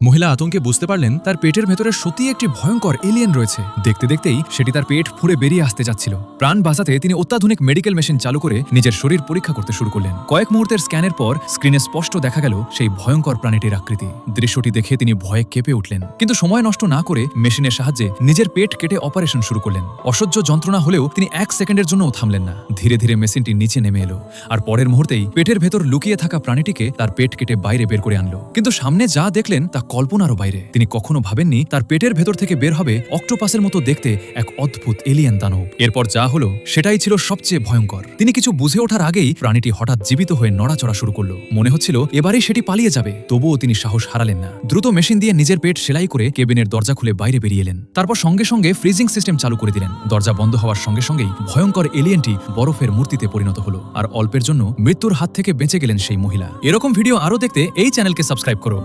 মহিলা আতঙ্কে বুঝতে পারলেন তার পেটের ভেতরে সত্যি একটি ভয়ঙ্কর এলিয়েন রয়েছে। দেখতে দেখতেই সেটি তার পেট ফুঁড়ে বেরিয়ে আসতে যাচ্ছিল। প্রাণ বাঁচাতে তিনি অত্যাধুনিক মেডিকেল মেশিন চালু করে নিজের শরীর পরীক্ষা করতে শুরু করলেন। কয়েক মুহূর্তের স্ক্যানের পর স্ক্রিনে স্পষ্ট দেখা গেল সেই ভয়ঙ্কর প্রাণীটির আকৃতি। দৃশ্যটি দেখে তিনি ভয়ে কেঁপে উঠলেন, কিন্তু সময় নষ্ট না করে মেশিনের সাহায্যে নিজের পেট কেটে অপারেশন শুরু করলেন। অসহ্য যন্ত্রণা হলেও তিনি 1 সেকেন্ডের জন্যও থামলেন না। ধীরে ধীরে মেশিনটি নিচে নেমে এলো, আর পরের মুহূর্তেই পেটের ভেতর লুকিয়ে থাকা প্রাণীটিকে তার পেট কেটে বাইরে বের করে আনলো। কিন্তু সামনে যা দেখলেন তা কল্পনারও বাইরে। তিনি কখনো ভাবেননি তার পেটের ভেতর থেকে বের হবে অক্টোপাসের মতো দেখতে এক অদ্ভুত এলিয়েন দানব। এরপর যা হলো সেটাই ছিল সবচেয়ে ভয়ঙ্কর। তিনি কিছু বুঝে ওঠার আগেই প্রাণীটি হঠাৎ জীবিত হয়ে নড়াচড়া শুরু করলো। মনে হচ্ছিল এবারেই সেটি পালিয়ে যাবে, তবুও তিনি সাহস হারালেন না। দ্রুত মেশিন দিয়ে নিজের পেট সেলাই করে কেবিনের দরজা খুলে বাইরে বেরিয়ে এলেন। তারপর সঙ্গে সঙ্গে ফ্রিজিং সিস্টেম চালু করে দিলেন। দরজা বন্ধ হওয়ার সঙ্গে সঙ্গেই ভয়ঙ্কর এলিয়েনটি বরফের মূর্তিতে পরিণত হলো, আর অল্পের জন্য মৃত্যুর হাত থেকে বেঁচে গেলেন সেই মহিলা। এরকম ভিডিও আরও দেখতে এই চ্যানেলকে সাবস্ক্রাইব করো।